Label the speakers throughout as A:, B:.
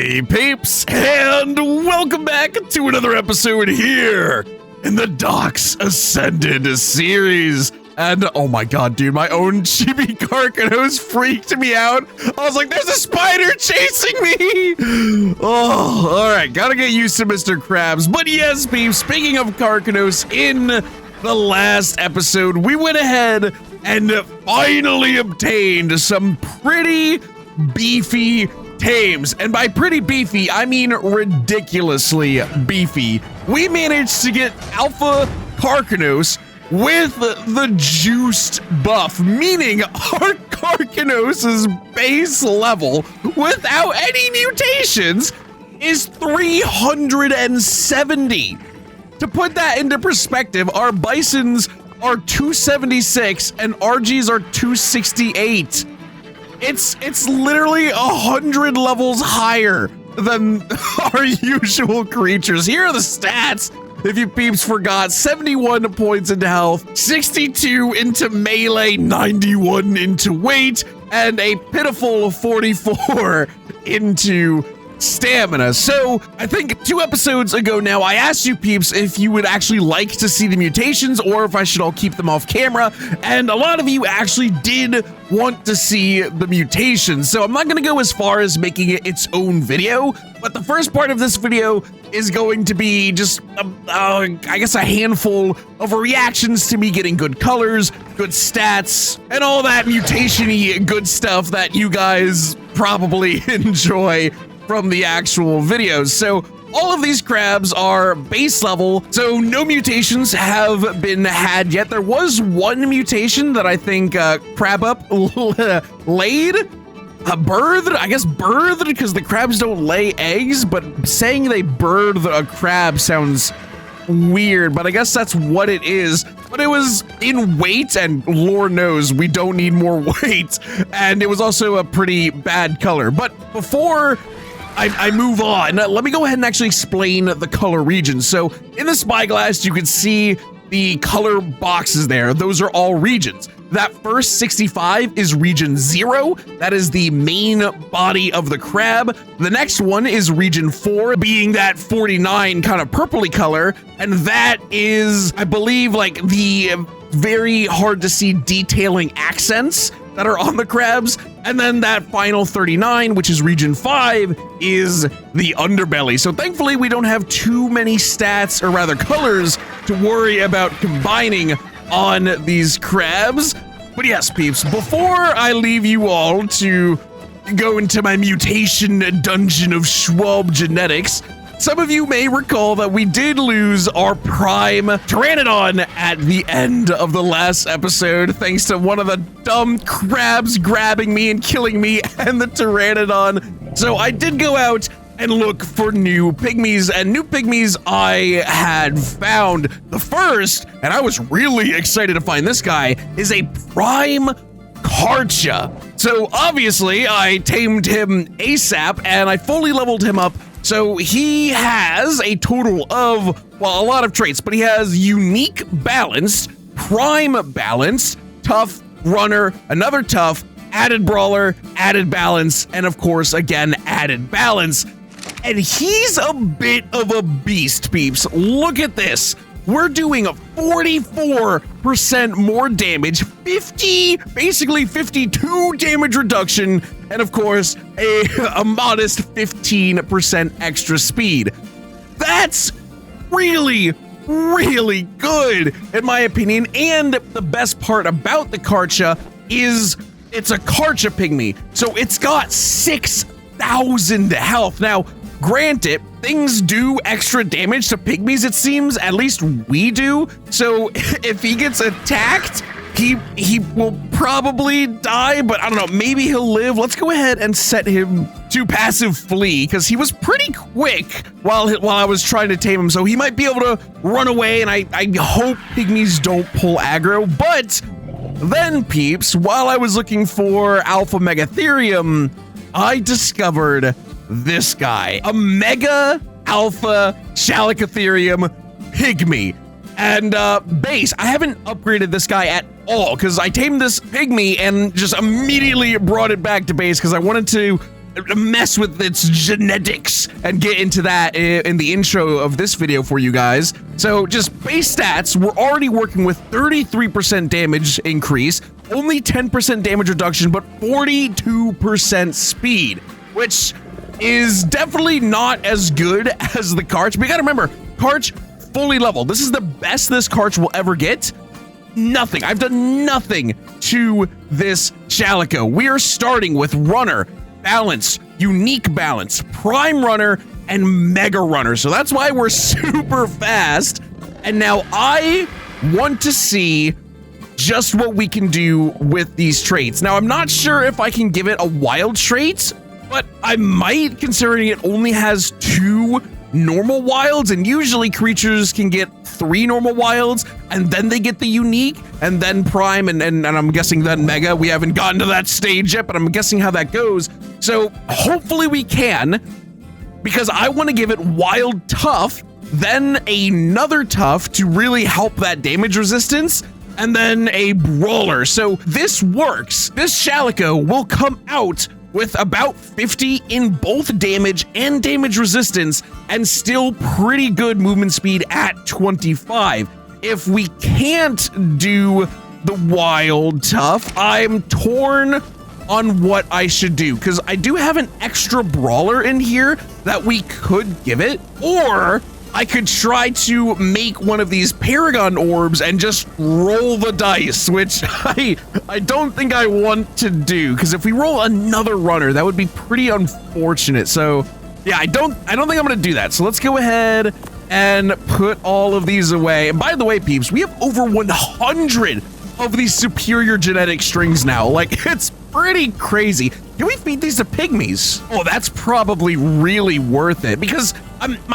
A: Hey peeps, and welcome back to another episode here in the DOX Ascended series. And oh my god, dude, my own chibi Karkinos freaked me out. I was like, there's a spider chasing me! Oh, alright, gotta get used to Mr. Krabs. But yes, peeps, speaking of Karkinos, in the last episode, we went ahead and finally obtained some pretty beefy Tames, and by pretty beefy, I mean ridiculously beefy. We managed to get Alpha Karkinos with the juiced buff, meaning our Karkinos' base level without any mutations is 370. To put that into perspective, our Bisons are 276 and RGs are 268. It's literally 100 levels higher than our usual creatures. Here are the stats, if you peeps forgot. 71 points into health, 62 into melee, 91 into weight, and a pitiful 44 into stamina. So I think 2 episodes ago now, I asked you peeps if you would actually like to see the mutations or if I should all keep them off camera, and a lot of you actually did want to see the mutations. So I'm not going to go as far as making it its own video, but the first part of this video is going to be just I guess a handful of reactions to me getting good colors, good stats, and all that mutation-y good stuff that you guys probably enjoy from the actual videos. So all of these crabs are base level, so no mutations have been had yet. There was one mutation that I think Crab Up laid, birthed, I guess birthed, because the crabs don't lay eggs, but saying they birthed a crab sounds weird, but I guess that's what it is. But it was in weight, and Lord knows we don't need more weight, and it was also a pretty bad color. But before I move on, let me go ahead and actually explain the color regions. So in the spyglass, you can see the color boxes there. Those are all regions. That first 65 is region 0. That is the main body of the crab. The next one is region 4, being that 49 kind of purpley color. And that is, I believe, like the very hard to see detailing accents that are on the crabs. And then that final 39, which is region 5, is the underbelly. So thankfully we don't have too many stats, or rather colors, to worry about combining on these crabs. But yes, peeps, before I leave you all to go into my mutation dungeon of Schwalbe genetics, some of you may recall that we did lose our prime Pteranodon at the end of the last episode, thanks to one of the dumb crabs grabbing me and killing me and the Pteranodon. So I did go out and look for new pygmies, and new pygmies I had found. The first, and I was really excited to find this guy, is a prime Karcha. So obviously I tamed him ASAP and I fully leveled him up. So he has a total of, well, a lot of traits, but he has unique balanced, prime balanced, tough, runner, another tough, added brawler, added balance, and of course, again, added balance. And he's a bit of a beast, peeps. Look at this. We're doing a 44% more damage, basically 52 damage reduction, and of course, a modest 15% extra speed. That's really, really good, in my opinion. And the best part about the Karcha is it's a Karcha pygmy, so it's got 6,000 health. Now, granted, things do extra damage to pygmies, it seems, at least we do. So if he gets attacked, he will probably die, but I don't know, maybe he'll live. Let's go ahead and set him to passive flee, because he was pretty quick while I was trying to tame him, so he might be able to run away, and I hope pygmies don't pull aggro. But then, peeps, while I was looking for Alpha Megatherium, I discovered this guy, a Mega Alpha Chalico pygmy. And base, I haven't upgraded this guy at all, because I tamed this pygmy and just immediately brought it back to base, because I wanted to mess with its genetics and get into that in the intro of this video for you guys. So just base stats, we're already working with 33% damage increase, only 10% damage reduction, but 42% speed, which is definitely not as good as the Karch. But you gotta remember, Karch fully leveled. This is the best this Karch will ever get. Nothing. I've done nothing to this Chalico. We are starting with Runner, Balance, Unique Balance, Prime Runner, and Mega Runner. So that's why we're super fast. And now I want to see just what we can do with these traits. Now, I'm not sure if I can give it a wild trait, but I might, considering it only has 2 normal wilds, and usually creatures can get 3 normal wilds, and then they get the unique, and then prime, and I'm guessing then mega. We haven't gotten to that stage yet, but I'm guessing how that goes. So hopefully we can, because I want to give it wild tough, then another tough to really help that damage resistance, and then a brawler. So this works. This Chalico will come out with about 50 in both damage and damage resistance, and still pretty good movement speed at 25. If we can't do the wild tough, I'm torn on what I should do, because I do have an extra brawler in here that we could give it, or I could try to make one of these Paragon orbs and just roll the dice, which I don't think I want to do, because if we roll another runner, that would be pretty unfortunate. So yeah, I don't think I'm gonna do that. So let's go ahead and put all of these away. And by the way, peeps, we have over 100 of these superior genetic strings now. Like, it's pretty crazy. Can we feed these to pygmies? Oh, that's probably really worth it, because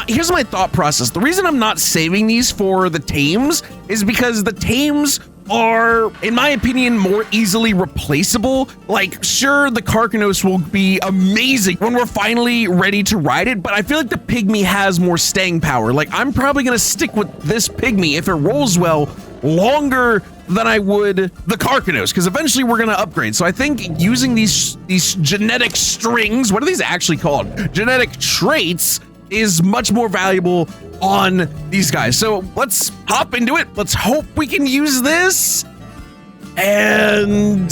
A: here's my thought process. The reason I'm not saving these for the tames is because the tames are, in my opinion, more easily replaceable. Like, sure, the Karkinos will be amazing when we're finally ready to ride it, but I feel like the pygmy has more staying power. Like, I'm probably gonna stick with this pygmy if it rolls well longer than I would the Karkinos, because eventually we're gonna upgrade. So I think using these genetic strings, what are these actually called? Genetic traits, is much more valuable on these guys. So let's hop into it. Let's hope we can use this. And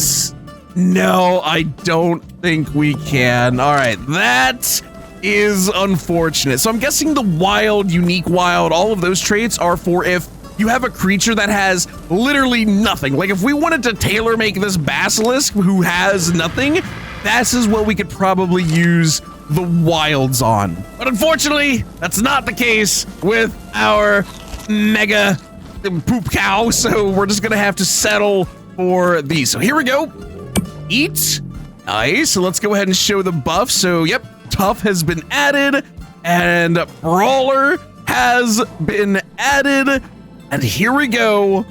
A: no, I don't think we can. All right, that is unfortunate. So I'm guessing the wild, unique wild, all of those traits are for if you have a creature that has literally nothing. Like if we wanted to tailor make this basilisk who has nothing, this is what we could probably use the wilds on. But unfortunately, that's not the case with our mega poop cow, so we're just gonna have to settle for these. So here we go. Eat. Nice. So let's go ahead and show the buff. So yep, tough has been added, and brawler has been added. And here we go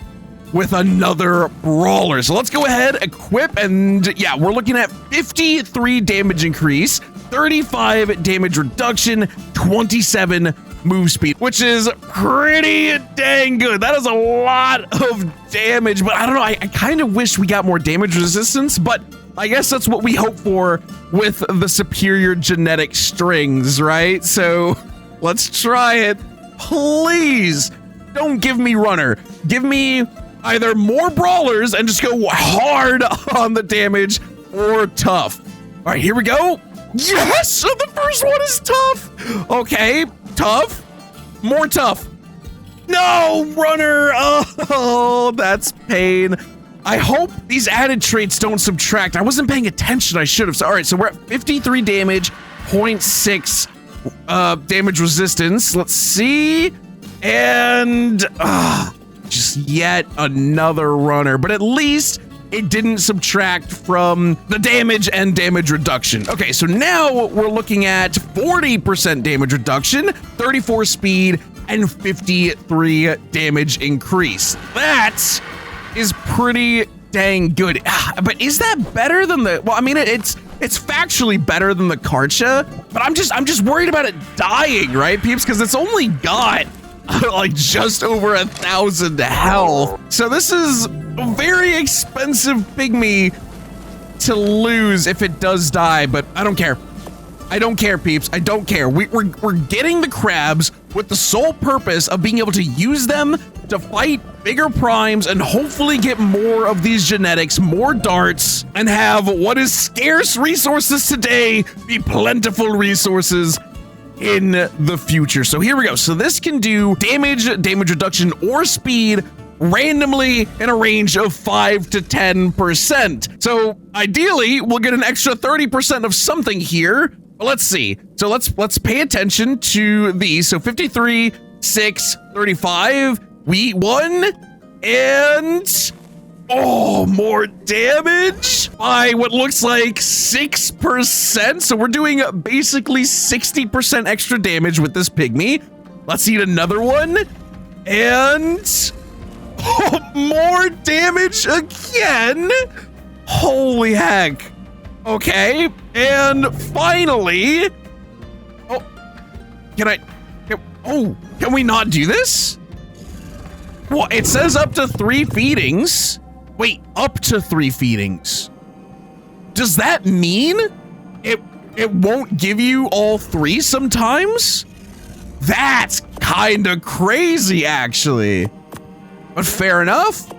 A: with another brawler. So let's go ahead, equip, and yeah, we're looking at 53 damage increase, 35 damage reduction, 27 move speed, which is pretty dang good. That is a lot of damage, but I don't know, I kind of wish we got more damage resistance, but I guess that's what we hope for with the superior genetic strings, right? So let's try it. Please don't give me runner. Give me either more brawlers and just go hard on the damage, or tough. All right, here we go. Yes, so the first one is tough. Okay, tough, more tough. No, runner. Oh, that's pain. I hope these added traits don't subtract. I wasn't paying attention. I should have. All right, so we're at 53 damage, 0.6 damage resistance. Let's see. And just yet another runner, but at least it didn't subtract from the damage and damage reduction. Okay, so now we're looking at 40% damage reduction, 34 speed, and 53 damage increase. That is pretty dang good. But is that better than the, well, I mean, it's factually better than the Karcha, but I'm just worried about it dying, right, peeps? Because it's only got like just over 1,000 health. So this is a very expensive pygmy to lose if it does die, but I don't care. I don't care, peeps. I don't care. We're getting the crabs with the sole purpose of being able to use them to fight bigger primes and hopefully get more of these genetics, more darts, and have what is scarce resources today be plentiful resources in the future. So here we go. So this can do damage reduction, or speed randomly in a range of 5 to 10%. So ideally, we'll get an extra 30% of something here. But let's see. So let's pay attention to these. So 53, 6, 35. We won, and oh, more damage by what looks like 6%. So we're doing basically 60% extra damage with this pygmy. Let's eat another one, and oh, more damage again. Holy heck. Okay, and finally, can we not do this? Well, it says up to 3 feedings. Wait, up to 3 feedings. Does that mean it won't give you all 3 sometimes? That's kind of crazy, actually. But fair enough.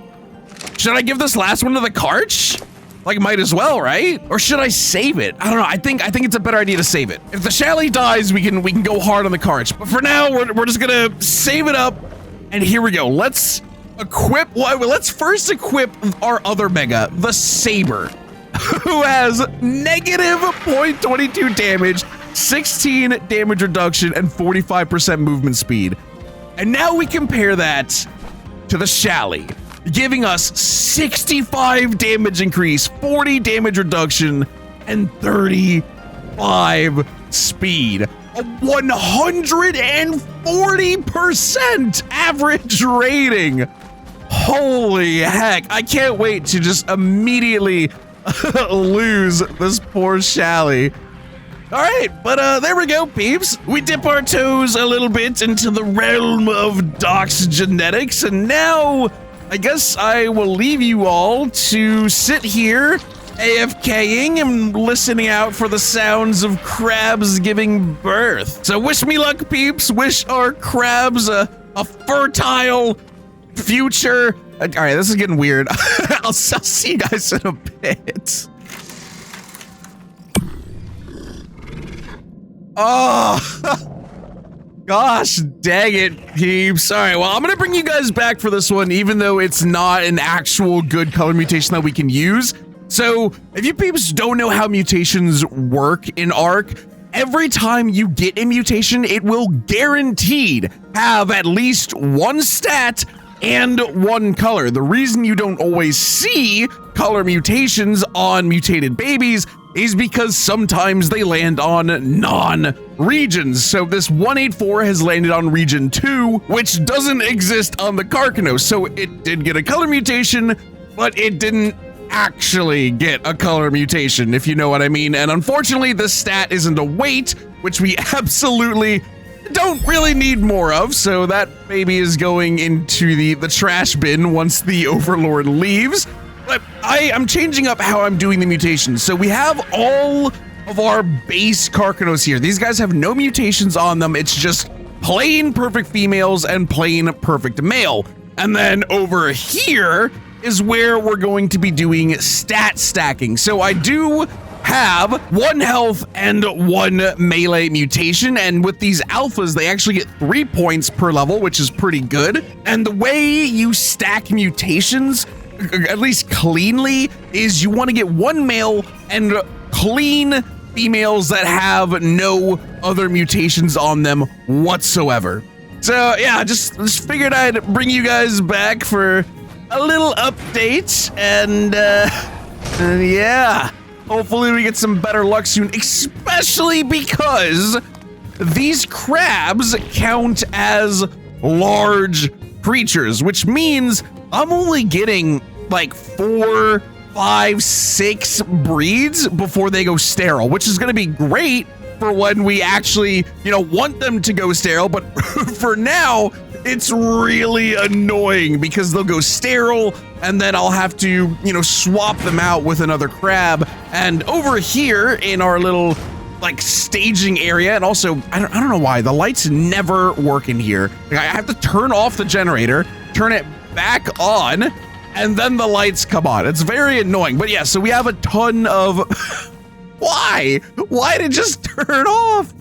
A: Should I give this last one to the Karch? Like, might as well, right? Or should I save it? I don't know. I think it's a better idea to save it. If the Chalico dies, we can go hard on the Karch. But for now, we're just gonna save it up. And here we go. Let's equip. Well, let's first equip our other mega, the Saber, who has negative 0.22 damage, 16 damage reduction, and 45% movement speed. And now we compare that to the Chalico, giving us 65 damage increase, 40 damage reduction, and 35 speed. A 140% average rating. Holy heck. I can't wait to just immediately lose this poor Chalico. All right, but there we go, peeps. We dip our toes a little bit into the realm of DOX genetics, and now I guess I will leave you all to sit here AFKing and listening out for the sounds of crabs giving birth. So wish me luck, peeps. Wish our crabs a fertile future. All right, this is getting weird. I'll see you guys in a bit. Oh, gosh dang it, peeps. All right, well, I'm gonna bring you guys back for this one, even though it's not an actual good color mutation that we can use. So if you peeps don't know how mutations work in ARK, every time you get a mutation, it will guaranteed have at least one stat and one color. The reason you don't always see color mutations on mutated babies is because sometimes they land on non-regions. So this 184 has landed on region 2, which doesn't exist on the Karkinos. So it did get a color mutation, but it didn't actually get a color mutation, if you know what I mean. And unfortunately, the stat isn't a weight, which we absolutely don't really need more of. So that baby is going into the trash bin once the Overlord leaves. But I'm changing up how I'm doing the mutations. So we have all of our base Karkinos here. These guys have no mutations on them. It's just plain perfect females and plain perfect male. And then over here is where we're going to be doing stat stacking. So I do have 1 health and 1 melee mutation, and with these alphas they actually get 3 points per level, which is pretty good. And the way you stack mutations, at least cleanly, is you want to get 1 male and clean females that have no other mutations on them whatsoever. So yeah, just figured I'd bring you guys back for a little update, and yeah, hopefully we get some better luck soon, especially because these crabs count as large creatures, which means I'm only getting like 4, 5, 6 breeds before they go sterile, which is going to be great for when we actually, want them to go sterile. But for now, it's really annoying because they'll go sterile and then I'll have to, swap them out with another crab. And over here in our little like staging area. And also, I don't know why the lights never work in here. Like, I have to turn off the generator, turn it back on, and then the lights come on. It's very annoying. But yeah, so we have a ton of why did it just turn off?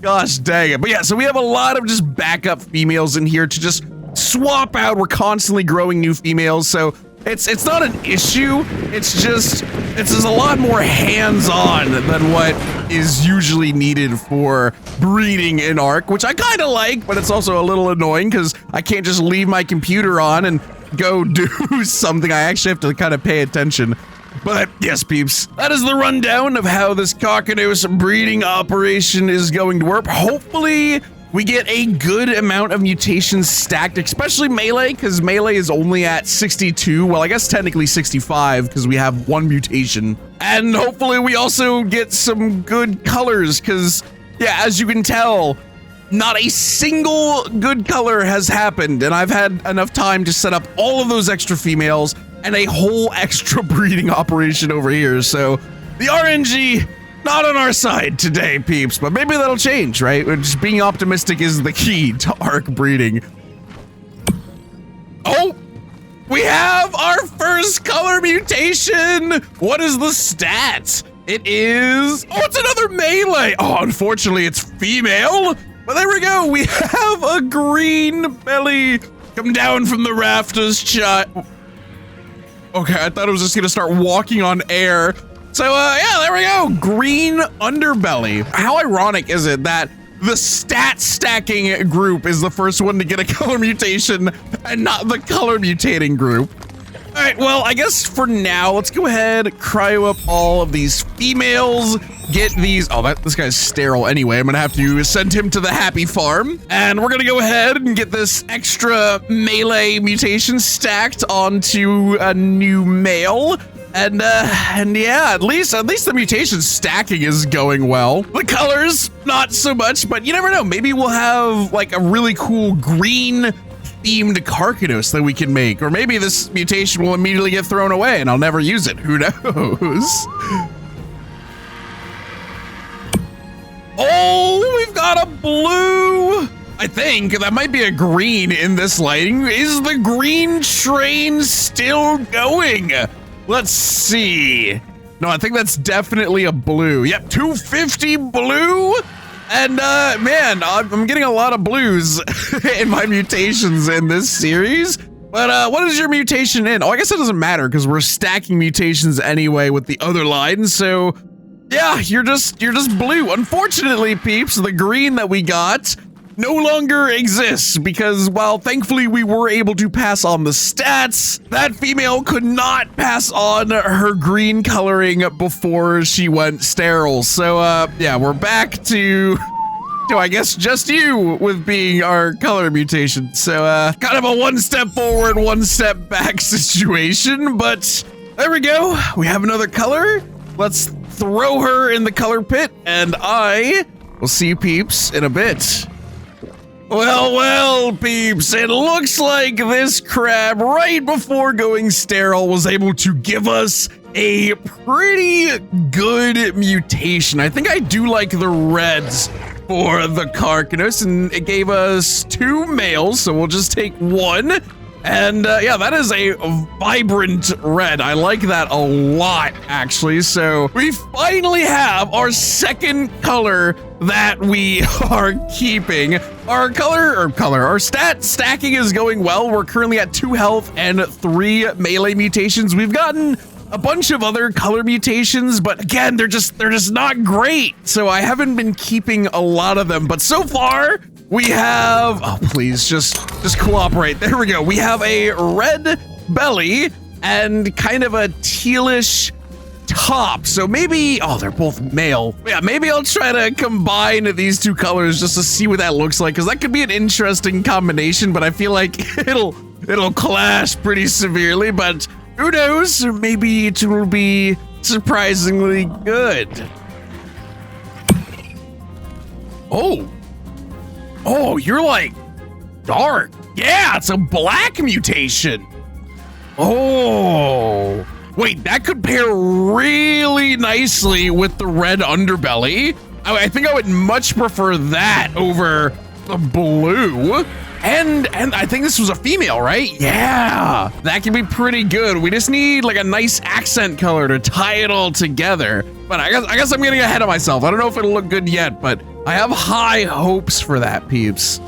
A: Gosh dang it. But yeah, so we have a lot of just backup females in here to just swap out. We're constantly growing new females, so it's not an issue. It's just a lot more hands-on than what is usually needed for breeding in ARK, which I kind of like, but it's also a little annoying because I can't just leave my computer on and go do something. I actually have to kind of pay attention. But yes, peeps, that is the rundown of how this Karkinos breeding operation is going to work. Hopefully, we get a good amount of mutations stacked, especially melee, because melee is only at 62. Well, I guess technically 65, because we have one mutation. And hopefully we also get some good colors, because, yeah, as you can tell, not a single good color has happened, and I've had enough time to set up all of those extra females and a whole extra breeding operation over here. So the RNG, not on our side today, peeps, but maybe that'll change, right? Just being optimistic is the key to ARK breeding. Oh, we have our first color mutation. What is the stats? It is, oh, it's another melee. Oh, unfortunately, it's female, but there we go. We have a green belly. Come down from the rafters, child. Okay, I thought it was just gonna start walking on air. So, yeah, there we go. Green underbelly. How ironic is it that the stat stacking group is the first one to get a color mutation and not the color mutating group? All right, well, I guess for now, let's go ahead, cryo up all of these females, get these, oh, this guy's sterile anyway. I'm gonna have to send him to the happy farm. And we're gonna go ahead and get this extra melee mutation stacked onto a new male. And yeah, at least the mutation stacking is going well. The colors, not so much, but you never know. Maybe we'll have like a really cool green themed Karkinos that we can make, or maybe this mutation will immediately get thrown away and I'll never use it. Who knows? Oh, we've got a blue. I think that might be a green in this lighting. Is the green train still going? Let's see. No, I think that's definitely a blue. Yep, 250 blue. And man, I'm getting a lot of blues in my mutations in this series. But what is your mutation in? Oh, I guess it doesn't matter because we're stacking mutations anyway with the other line. So yeah, you're just blue. Unfortunately, peeps, the green that we got no longer exists because while thankfully we were able to pass on the stats, that female could not pass on her green coloring before she went sterile. So yeah, we're back to I guess just you with being our color mutation. So kind of a one step forward, one step back situation, but there we go. We have another color. Let's throw her in the color pit and I will see you peeps in a bit. Well, peeps, it looks like this crab, right before going sterile, was able to give us a pretty good mutation. I think I do like the reds for the Karkinos, and it gave us 2 males, so we'll just take 1. And yeah, that is a vibrant red. I like that a lot, actually. So we finally have our second color that we are keeping. Our stat stacking is going well. We're currently at 2 health and 3 melee mutations. We've gotten a bunch of other color mutations, but again, they're just not great. So I haven't been keeping a lot of them, but so far we have, oh please, just cooperate. There we go. We have a red belly and kind of a tealish top. So maybe, oh, they're both male. Yeah, maybe I'll try to combine these 2 colors just to see what that looks like, because that could be an interesting combination, but I feel like it'll clash pretty severely, but who knows? Or maybe it will be surprisingly good. Oh, you're like dark. Yeah, it's a black mutation. Oh, wait, that could pair really nicely with the red underbelly. I think I would much prefer that over the blue. And I think this was a female, right? Yeah, that can be pretty good. We just need like a nice accent color to tie it all together. But I guess I'm getting ahead of myself. I don't know if it'll look good yet, but I have high hopes for that, peeps.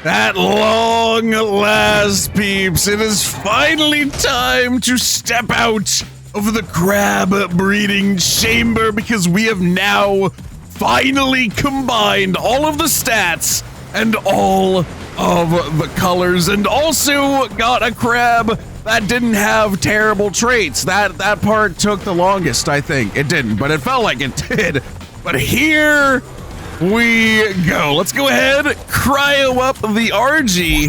A: At long last, peeps, it is finally time to step out of the crab breeding chamber because we have now finally combined all of the stats and all of the colors, and also got a crab that didn't have terrible traits. That part took the longest, I think. It didn't, but it felt like it did. But here we go. Let's go ahead, cryo up the RG,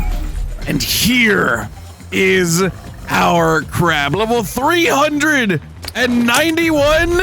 A: and here is our crab. Level 391.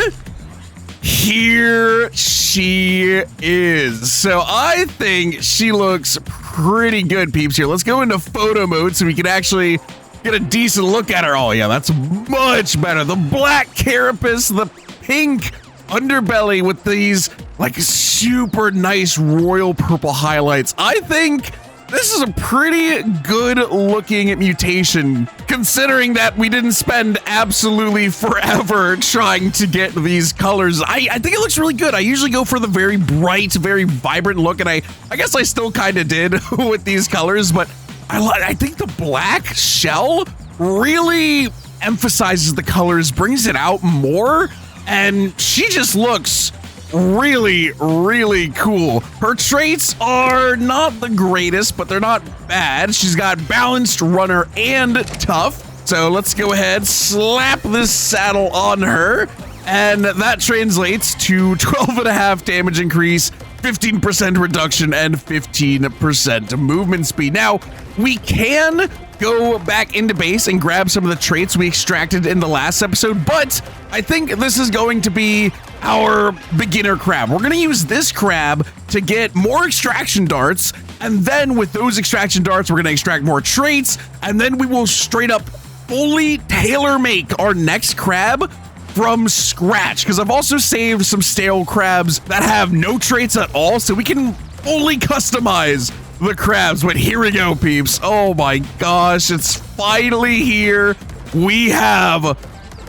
A: Here she is. So I think she looks pretty good, peeps. Here, let's go into photo mode so we can actually get a decent look at her. Oh yeah, that's much better. The black carapace, the pink underbelly with these like super nice royal purple highlights. I think this is a pretty good looking mutation, considering that we didn't spend absolutely forever trying to get these colors. I think it looks really good. I usually go for the very bright, very vibrant look, and I guess I still kind of did with these colors, but I think the black shell really emphasizes the colors, brings it out more, and she just looks really, really cool. Her traits are not the greatest, but they're not bad. She's got balanced, runner, and tough. So let's go ahead, slap this saddle on her, and that translates to 12.5 damage increase, 15% reduction, and 15% movement speed. Now, we can go back into base and grab some of the traits we extracted in the last episode, but I think this is going to be our beginner crab. We're going to use this crab to get more extraction darts, and then with those extraction darts, we're going to extract more traits, and then we will straight up fully tailor make our next crab from scratch, because I've also saved some stale crabs that have no traits at all, so we can fully customize the crabs. But here we go, peeps. Oh my gosh, it's finally here. We have a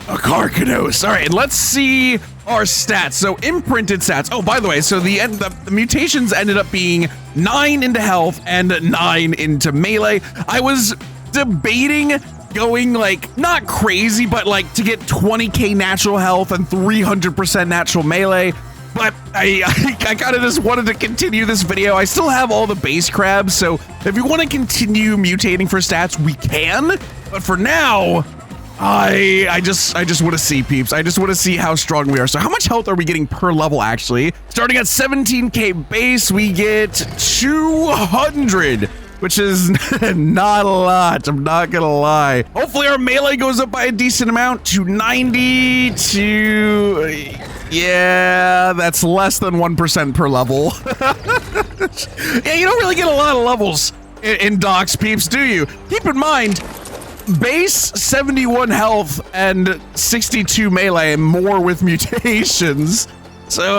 A: Karkinos. All right, and let's see our stats. So imprinted stats. Oh, by the way, so the mutations ended up being 9 into health and 9 into melee. I was debating going like not crazy, but like to get 20k natural health and 300% natural melee. But I kind of just wanted to continue this video. I still have all the base crabs, so if you want to continue mutating for stats, we can. But for now, I just want to see, peeps. I just want to see how strong we are. So how much health are we getting per level, actually? Starting at 17k base, we get 200, which is not a lot. I'm not gonna lie. Hopefully our melee goes up by a decent amount to 90 to... Yeah, that's less than 1% per level. Yeah, you don't really get a lot of levels in DOX, peeps, do you? Keep in mind, base 71 health and 62 melee and more with mutations. So,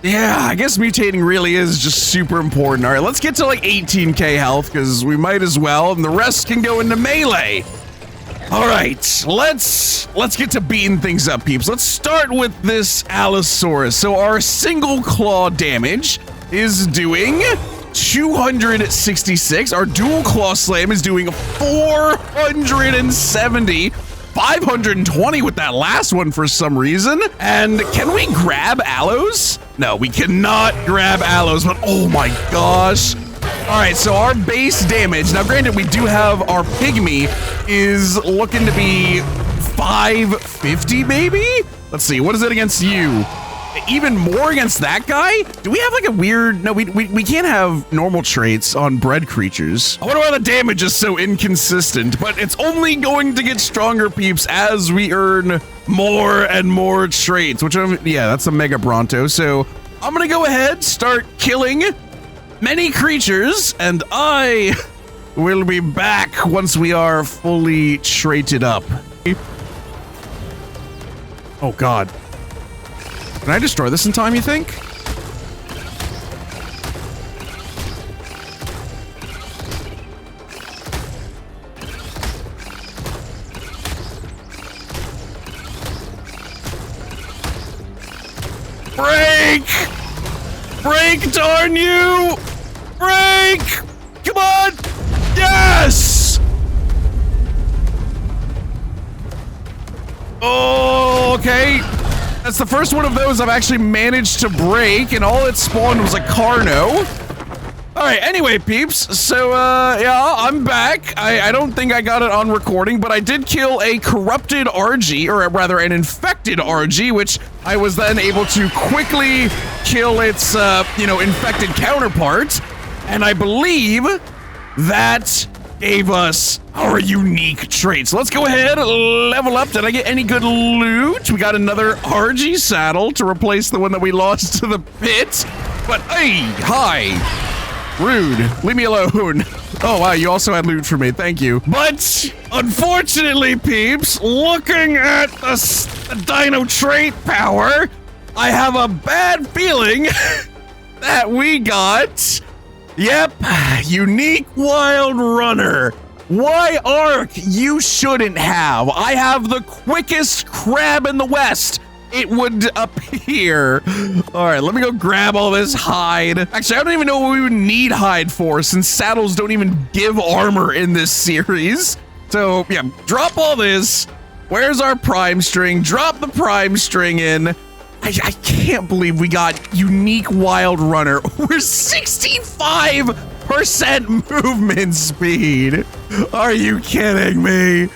A: yeah, I guess mutating really is just super important. All right, let's get to like 18k health because we might as well, and the rest can go into melee. All right, let's get to beating things up, peeps. Let's start with this Allosaurus. So our single claw damage is doing 266. Our dual claw slam is doing 470. 520 with that last one for some reason. And can we grab aloes? No, we cannot grab aloes, but oh my gosh. All right, so our base damage, now granted we do have our pygmy, is looking to be 550 maybe? Let's see, what is it against you? Even more against that guy? Do we have like a weird, no, we can't have normal traits on bred creatures. I wonder why the damage is so inconsistent, but it's only going to get stronger, peeps, as we earn more and more traits, which, yeah, that's a Mega Bronto. So I'm gonna go ahead, start killing many creatures, and I will be back once we are fully traited up. Oh God. Can I destroy this in time, you think? Break! Break, darn you! Break! Come on! Yes! Oh, okay. That's the first one of those I've actually managed to break, and all it spawned was a Carno. All right, anyway, peeps, so, yeah, I'm back. I don't think I got it on recording, but I did kill a corrupted RG, or rather an infected RG, which I was then able to quickly kill its, you know, infected counterpart, and I believe that gave us our unique traits. So let's go ahead, level up. Did I get any good loot? We got another RG saddle to replace the one that we lost to the pit. But hey, hi. Rude. Leave me alone. Oh wow, you also had loot for me. Thank you. But unfortunately, peeps, looking at the dino trait power, I have a bad feeling that we got, yep, unique wild runner. Why ARK? You shouldn't have. I have the quickest crab in the West. It would appear. All right, let me go grab all this hide. Actually, I don't even know what we would need hide for, since saddles don't even give armor in this series. So yeah, drop all this. Where's our prime string? Drop the prime string in. I can't believe we got unique wild runner. We're 65% movement speed. Are you kidding me?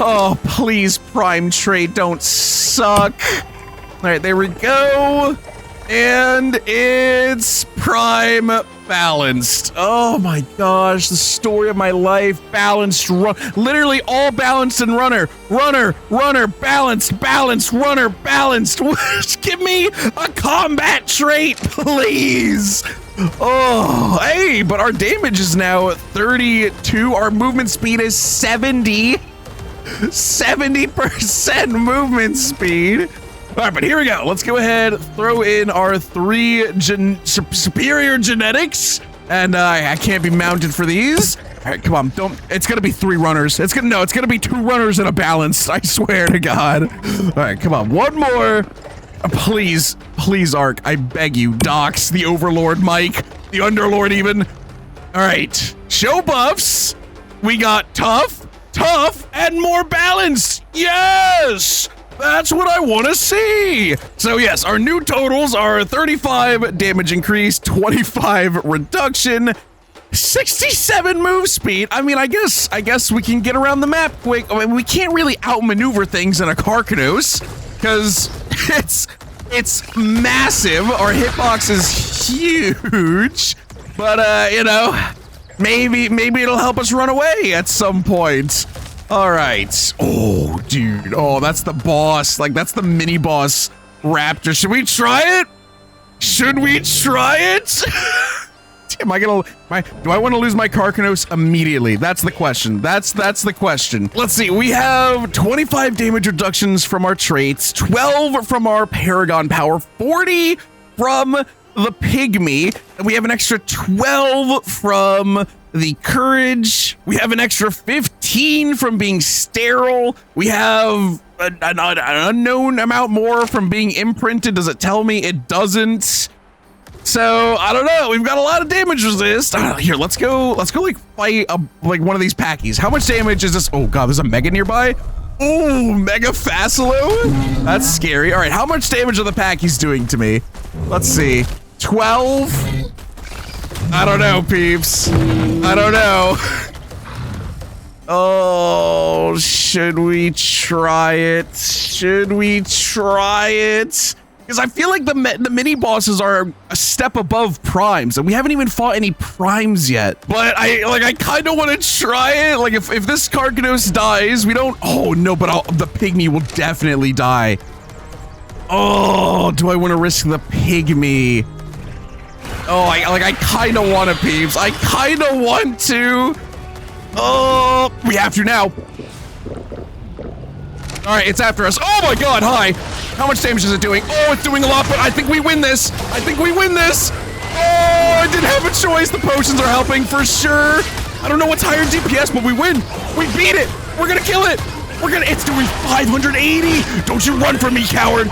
A: Oh, please, prime trait, don't suck. All right, there we go. And it's prime balanced. Oh my gosh, the story of my life. Balanced, literally all balanced and runner. Runner, balanced, runner, balanced. Give me a combat trait, please. Oh, hey, but our damage is now 32. Our movement speed is 70. 70% movement speed. All right, but here we go. Let's go ahead, throw in our 3 superior genetics, and I can't be mounted for these. All right, come on, don't. It's gonna be 3 runners. It's gonna be 2 runners and a balance. I swear to God. All right, come on, one more. Please, ARK, I beg you. DOX, the Overlord, Mike, the Underlord, even. All right, show buffs. We got tough, and more balanced. Yes. That's what I want to see. So yes, our new totals are 35 damage increase, 25 reduction, 67 move speed. I mean, I guess we can get around the map quick. I mean, we can't really outmaneuver things in a Karkinos because it's massive. Our hitbox is huge, but you know, maybe it'll help us run away at some point. All right. Oh, dude. Oh, that's the boss. Like, that's the mini boss raptor. Should we try it? Should we try it? Am I gonna, do I want to lose my Karkinos immediately? That's the question. That's the question. Let's see. We have 25 damage reductions from our traits, 12 from our Paragon power, 40 from the Pygmy, and we have an extra 12 from the Courage. We have an extra 15 from being sterile. We have an unknown amount more from being imprinted. Does it tell me? It doesn't. So I don't know. We've got a lot of damage resist. Here, let's go like fight like one of these packies. How much damage is this? Oh God, there's a mega nearby. Ooh, Mega Facilo? That's scary. All right, how much damage of the pack he's doing to me? Let's see. 12? I don't know, peeps. I don't know. Oh, should we try it? Should we try it? Because I feel like the mini bosses are a step above primes, and we haven't even fought any primes yet. But I kind of want to try it. Like if this Karkinos dies, we don't. Oh no, but the pygmy will definitely die. Oh, do I want to risk the pygmy? Oh, I kind of want to, peeps. I kind of want to. Oh, we have to now. All right, it's after us. Oh my God, hi. How much damage is it doing? Oh, it's doing a lot, but I think we win this. I think we win this. Oh, I didn't have a choice. The potions are helping for sure. I don't know what's higher DPS, but we win. We beat it. We're gonna kill it. It's doing 580. Don't you run from me, coward.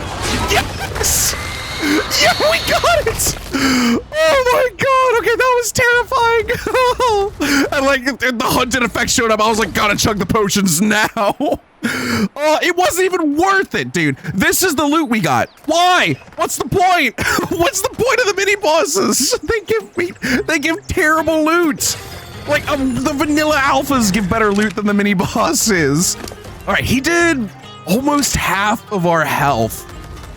A: Yes. Yeah, we got it! Oh my God, okay, that was terrifying. And like, the hunted effect showed up, I was like, gotta chug the potions now. It wasn't even worth it, dude. This is the loot we got. Why? What's the point? What's the point of the mini bosses? They give terrible loot. Like, the vanilla alphas give better loot than the mini bosses. All right, he did almost half of our health.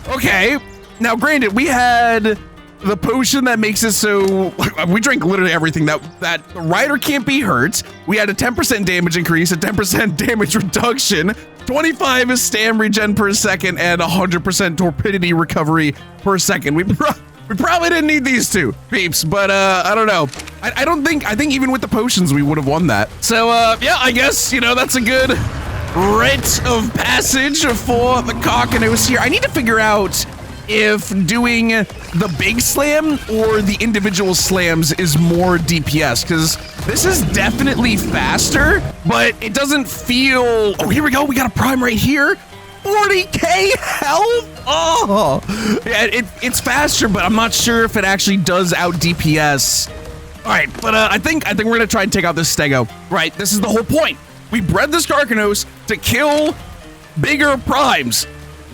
A: Okay. Now, granted, we had the potion that makes it so we drank literally everything that the rider can't be hurt. We had a 10% damage increase, a 10% damage reduction, 25 stam regen per second, and 100% torpidity recovery per second. We probably didn't need these two, peeps, but I don't know. I think even with the potions, we would have won that. So yeah, I guess, you know, that's a good rite of passage for the Karkinos here. I need to figure out if doing the big slam or the individual slams is more DPS, because this is definitely faster, but it doesn't feel. Oh, here we go. We got a prime right here. 40k health. Oh, yeah, it's faster, but I'm not sure if it actually does out DPS. All right, but I think we're gonna try and take out this Stego. Right, this is the whole point. We bred this Karkinos to kill bigger primes.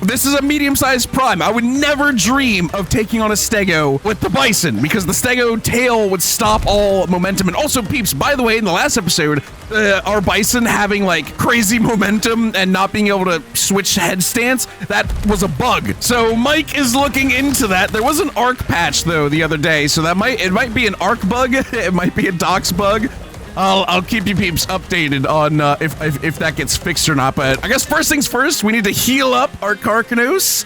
A: This is a medium-sized prime. I would never dream of taking on a Stego with the Bison, because the Stego tail would stop all momentum. And also, peeps, by the way, in the last episode, our Bison having like crazy momentum and not being able to switch head stance, that was a bug. So Mike is looking into that. There was an ARK patch though the other day, so it might be an ARK bug. It might be a DOX bug. I'll keep you peeps updated on if that gets fixed or not, but I guess first things first, we need to heal up our Karkinos,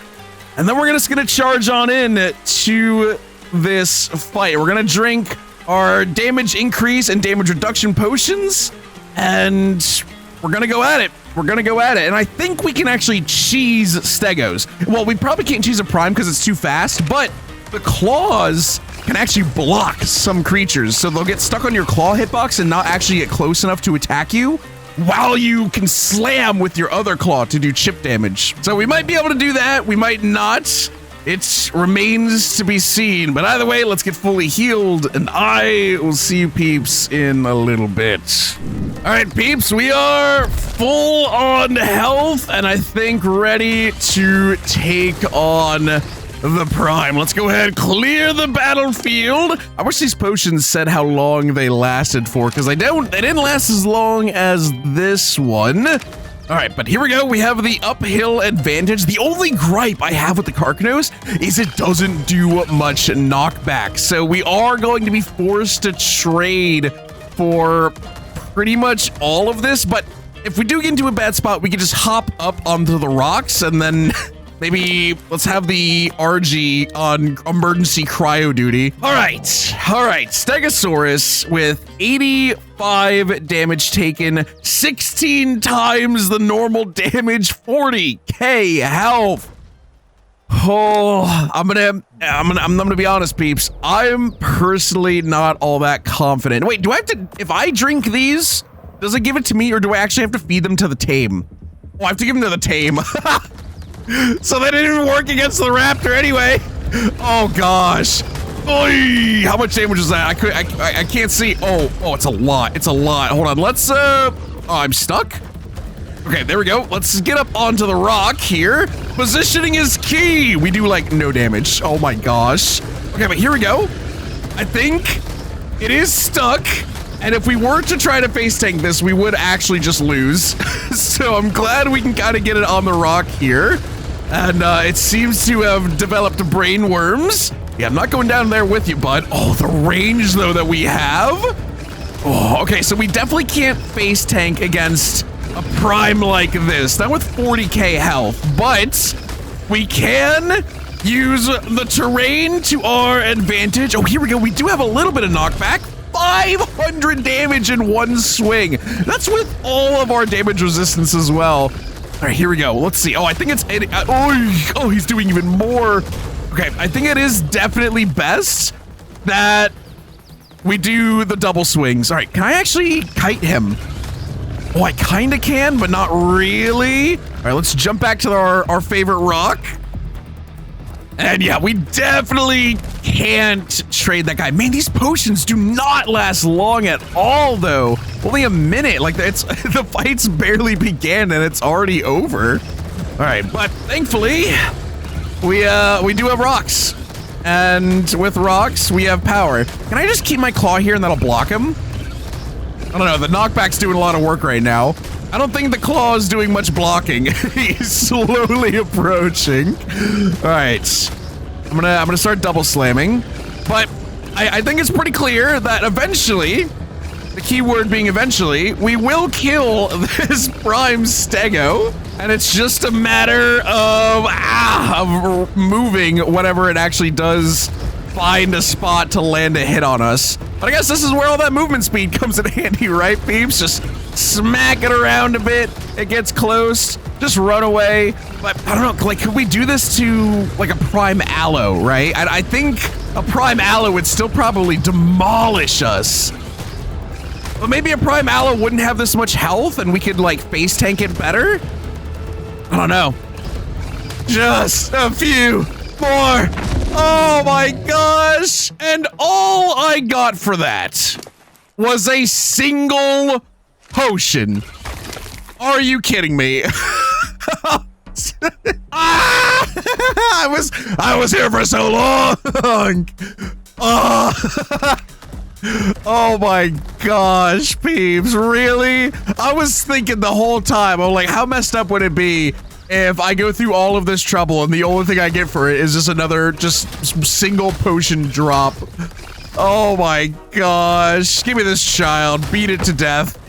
A: and then we're just gonna charge on in to this fight. We're gonna drink our damage increase and damage reduction potions, and we're gonna go at it. We're gonna go at it, and I think we can actually cheese Stegos. Well, we probably can't cheese a prime because it's too fast, but the claws can actually block some creatures, so they'll get stuck on your claw hitbox and not actually get close enough to attack you, while you can slam with your other claw to do chip damage. So we might be able to do that, we might not. It remains to be seen, but either way, let's get fully healed, and I will see you peeps in a little bit. All right, peeps, we are full on health, and I think ready to take on the prime. Let's go ahead, clear the battlefield. I wish these potions said how long they lasted for, because they didn't last as long as this one. All right, but here we go. We have the uphill advantage. The only gripe I have with the Karkinos is it doesn't do much knockback. So we are going to be forced to trade for pretty much all of this, but if we do get into a bad spot, we can just hop up onto the rocks and then maybe let's have the RG on emergency cryo duty. All right. Stegosaurus with 85 damage taken, 16 times the normal damage, 40k health. Oh, I'm gonna be honest, peeps. I'm personally not all that confident. Wait, do I have to, if I drink these, does it give it to me, or do I actually have to feed them to the tame? Oh, I have to give them to the tame. So they didn't even work against the raptor anyway. Oh gosh. Oy, how much damage is that? I can't see. Oh, it's a lot. It's a lot. Hold on. Let's oh, I'm stuck. Okay, there we go. Let's get up onto the rock here. Positioning is key. We do like no damage. Oh my gosh. Okay, but here we go. I think it is stuck. And if we were to try to face tank this, we would actually just lose. So I'm glad we can kind of get it on the rock here. And it seems to have developed brain worms. Yeah, I'm not going down there with you, bud. Oh, the range though that we have. Oh, okay, so we definitely can't face tank against a prime like this, not with 40k health, but we can use the terrain to our advantage. Oh, here we go. We do have a little bit of knockback. 500 damage in one swing. That's with all of our damage resistance as well. All right, here we go. Let's see. Oh, I think it's... Oh, he's doing even more. Okay, I think it is definitely best that we do the double swings. All right, can I actually kite him? Oh, I kind of can, but not really. All right, let's jump back to our favorite rock. And yeah, we definitely can't trade that guy. Man, these potions do not last long at all, though. Only a minute. Like, it's the fight's barely began and it's already over. All right, but thankfully, we do have rocks. And with rocks, we have power. Can I just keep my claw here and that'll block him? I don't know, the knockback's doing a lot of work right now. I don't think the claw is doing much blocking. He's slowly approaching. All right, I'm gonna start double slamming, but I think it's pretty clear that eventually, the key word being eventually, we will kill this prime stego, and it's just a matter of moving whatever it actually does find a spot to land a hit on us. But I guess this is where all that movement speed comes in handy, right, peeps? Just smack it around a bit, it gets close, just run away. But I don't know, like, could we do this to like a prime aloe, right? I think a prime aloe would still probably demolish us. But maybe a prime aloe wouldn't have this much health and we could like face tank it better? I don't know. Just a few more. Oh my gosh. And all I got for that was a single potion. Are you kidding me? I was here for so long. Oh my gosh, peeps, really? I was thinking the whole time, I'm like, how messed up would it be if I go through all of this trouble and the only thing I get for it is just another single potion drop? Oh my gosh, give me this child, beat it to death.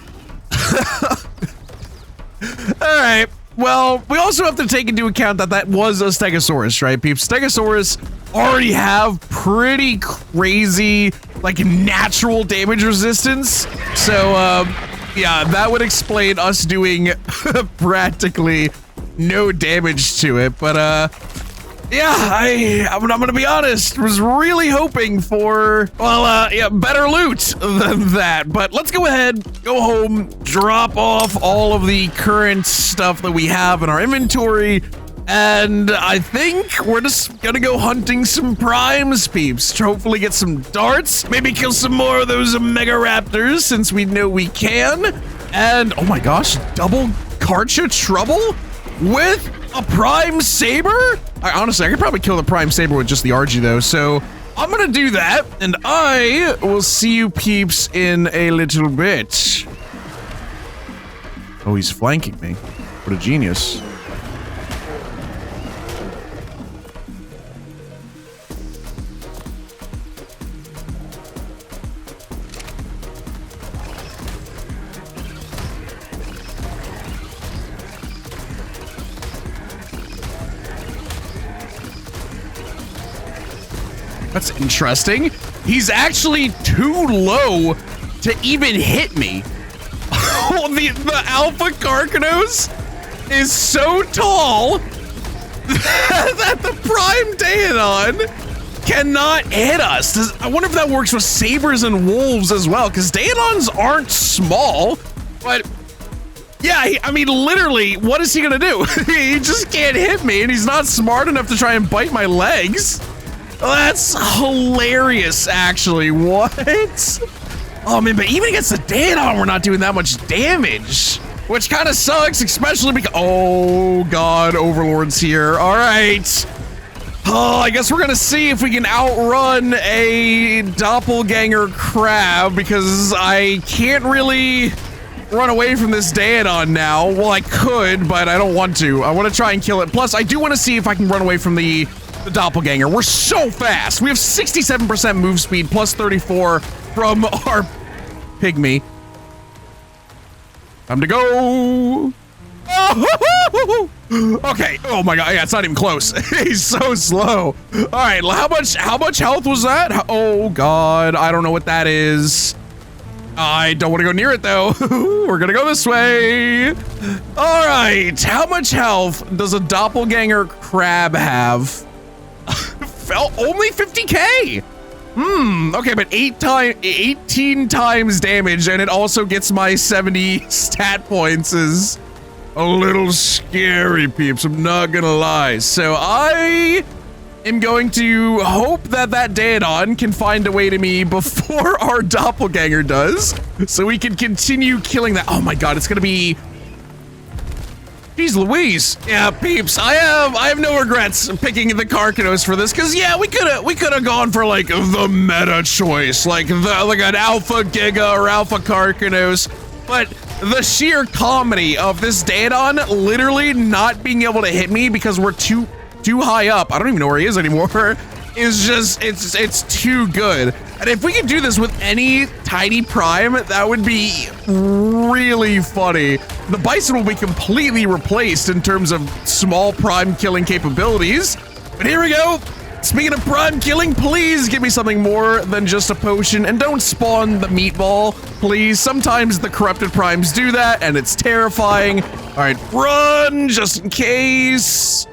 A: All right, well, we also have to take into account that that was a Stegosaurus, right, peeps? Stegosaurus already have pretty crazy, like, natural damage resistance. So, yeah, that would explain us doing practically no damage to it. But, yeah, I'm gonna be honest, was really hoping for, well, yeah, better loot than that. But let's go ahead, go home, drop off all of the current stuff that we have in our inventory, and I think we're just gonna go hunting some primes, peeps, to hopefully get some darts, maybe kill some more of those mega raptors, since we know we can. And, oh my gosh, double Karcha trouble with a prime saber? Honestly, I could probably kill the prime saber with just the RG though, so I'm gonna do that, and I will see you peeps in a little bit. Oh, he's flanking me. What a genius. That's interesting. He's actually too low to even hit me. the Alpha Karkinos is so tall that the Prime Daeodon cannot hit us. I wonder if that works with sabers and wolves as well, because Daeodons aren't small, but yeah, I mean, literally, what is he gonna do? He just can't hit me, and he's not smart enough to try and bite my legs. That's hilarious, actually. What? Oh, man, but even against the Daeodon, we're not doing that much damage. which kind of sucks, especially because, oh God, Overlord's here. All right. Oh, I guess we're gonna see if we can outrun a doppelganger crab, because I can't really run away from this Daedon now. Well, I could, but I don't want to. I want to try and kill it. Plus, I do want to see if I can run away from the doppelganger. We're so fast. We have 67% move speed, plus 34 from our pygmy. Time to go. Oh, okay. Oh my God. Yeah, it's not even close. He's so slow. All right. How much health was that? Oh God. I don't know what that is. I don't want to go near it though. We're gonna go this way. All right. How much health does a doppelganger crab have? Only 50k. Okay, but 18 times damage, and it also gets my 70 stat points is a little scary, peeps. I'm not gonna lie. So I am going to hope that Daedon can find a way to me before our doppelganger does, so we can continue killing that. Oh my God, it's gonna be. Jeez Louise. Yeah, peeps, I have no regrets picking the Karkinos for this, because yeah, we could have gone for like the meta choice, like an alpha Giga or alpha Karkinos, but the sheer comedy of this Daedon literally not being able to hit me because we're too high up, I don't even know where he is anymore, is just, it's too good. And if we could do this with any tiny prime, that would be really funny. The Bison will be completely replaced in terms of small prime killing capabilities. But here we go. Speaking of prime killing, please give me something more than just a potion, and don't spawn the meatball, please. Sometimes the corrupted primes do that, and it's terrifying. All right, run just in case.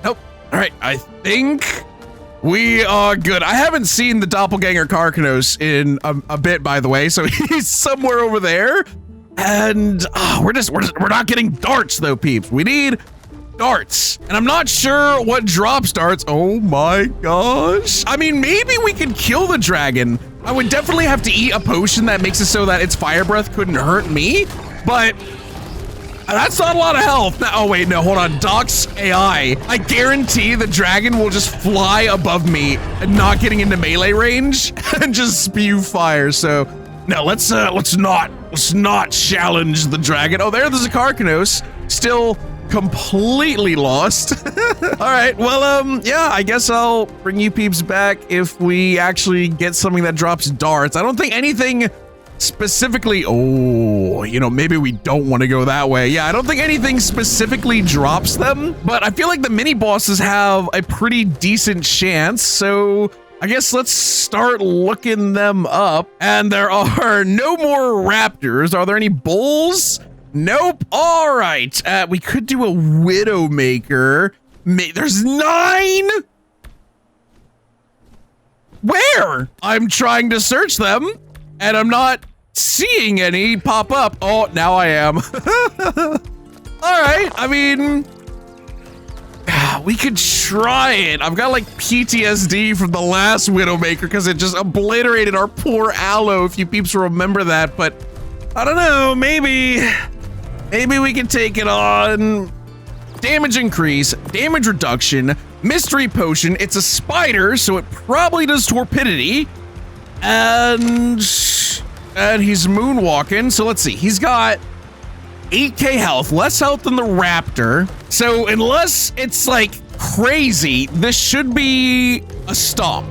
A: Nope. All right, I think we are good. I haven't seen the doppelganger Karkinos in a bit, by the way, so he's somewhere over there. And we're not getting darts though, peeps. We need darts, and I'm not sure what drops darts. Oh my gosh. I mean, maybe we could kill the dragon. I would definitely have to eat a potion that makes it so that its fire breath couldn't hurt me, but that's not a lot of health. Oh wait, no, hold on. DOX AI. I guarantee the dragon will just fly above me and not getting into melee range and just spew fire. So no, let's not challenge the dragon. Oh, there's a Karkinos, still completely lost. All right, well, yeah, I guess I'll bring you peeps back if we actually get something that drops darts. I don't think anything specifically, oh, you know, maybe we don't want to go that way. Yeah, I don't think anything specifically drops them, but I feel like the mini bosses have a pretty decent chance, so I guess let's start looking them up. And there are no more raptors. Are there any bulls? Nope. All right. We could do a Widowmaker. There's 9? Where? I'm trying to search them, and I'm not seeing any pop up. Oh, now I am. All right. I mean, we could try it. I've got like PTSD from the last Widowmaker because it just obliterated our poor Aloe, if you peeps remember that, but I don't know, maybe we can take it on. Damage increase, damage reduction, mystery potion. It's a spider, so it probably does torpidity, and he's moonwalking. So let's see, he's got 8k health, less health than the raptor. So unless it's like crazy, this should be a stomp.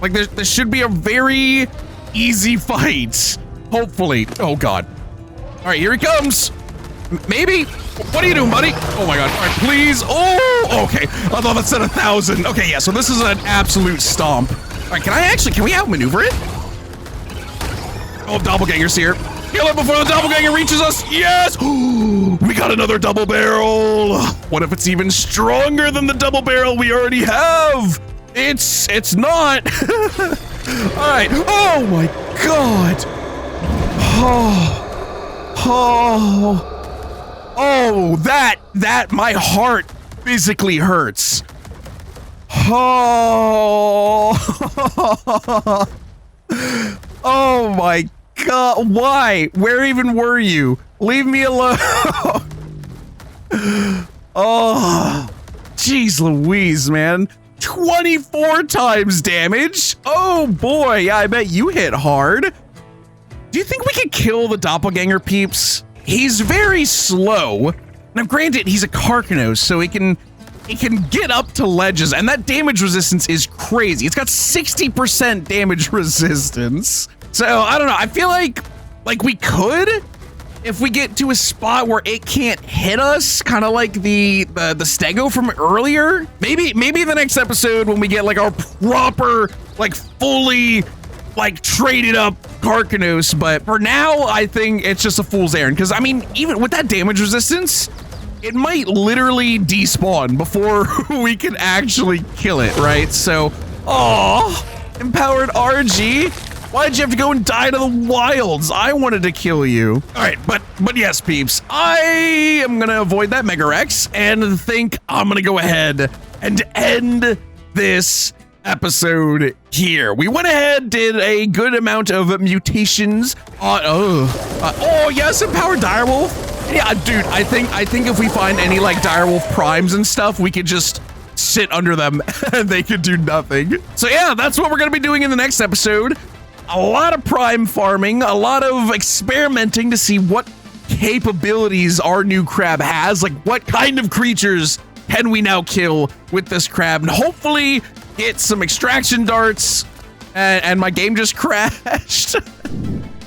A: Like this should be a very easy fight, hopefully. Oh God. All right, here he comes. Maybe. What are you doing, buddy? Oh my God. All right, please. Oh, okay. I thought that said 1,000. Okay, yeah, so this is an absolute stomp. All right, can we outmaneuver it? Oh, doppelganger's here. Kill it before the doppelganger reaches us. Yes! We got another double barrel. What if it's even stronger than the double barrel we already have? It's not. All right. Oh my God. Oh, that my heart physically hurts. Oh. Oh my God, why? Where even were you? Leave me alone. Oh, jeez Louise, man. 24 times damage. Oh boy, yeah, I bet you hit hard. Do you think we could kill the doppelganger, peeps? He's very slow. Now granted, he's a Karkinos, so he can get up to ledges, and that damage resistance is crazy. It's got 60% damage resistance. So I don't know, I feel like we could, if we get to a spot where it can't hit us, kind of like the Stego from earlier. Maybe the next episode when we get like our proper, like fully, like traded up Karkinos. But for now, I think it's just a fool's errand. Because I mean, even with that damage resistance, it might literally despawn before we can actually kill it, right? So, oh, empowered RG. Why'd you have to go and die to the wilds? I wanted to kill you. All right, but yes, peeps, I am gonna avoid that Mega Rex and think I'm gonna go ahead and end this episode here. We went ahead, did a good amount of mutations on, oh yes, empowered direwolf. Yeah, dude, I think if we find any like direwolf primes and stuff, we could just sit under them and they could do nothing. So yeah, that's what we're gonna be doing in the next episode. A lot of prime farming, a lot of experimenting to see what capabilities our new crab has, like what kind of creatures can we now kill with this crab, and hopefully get some extraction darts. And my game just crashed. All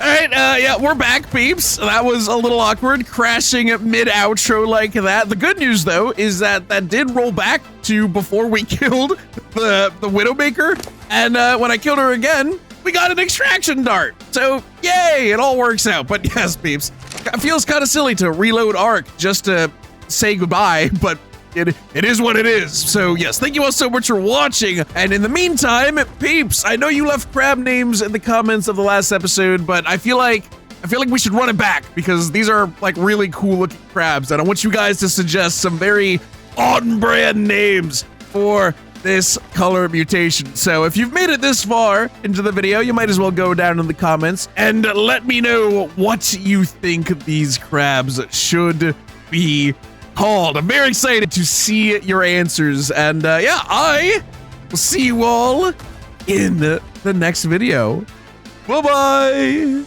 A: right, yeah, we're back, peeps. That was a little awkward, crashing mid-outro like that. The good news, though, is that did roll back to before we killed the Widowmaker, and when I killed her again, we got an extraction dart. So, yay, it all works out. But yes, peeps, it feels kind of silly to reload ARK just to say goodbye, but it is what it is. So yes, thank you all so much for watching. And in the meantime, peeps, I know you left crab names in the comments of the last episode, but I feel like we should run it back because these are like really cool looking crabs. And I want you guys to suggest some very on-brand names for this color mutation. So if you've made it this far into the video, you might as well go down in the comments and let me know what you think these crabs should be called. I'm very excited to see your answers, and yeah, I will see you all in the next video. Bye-bye.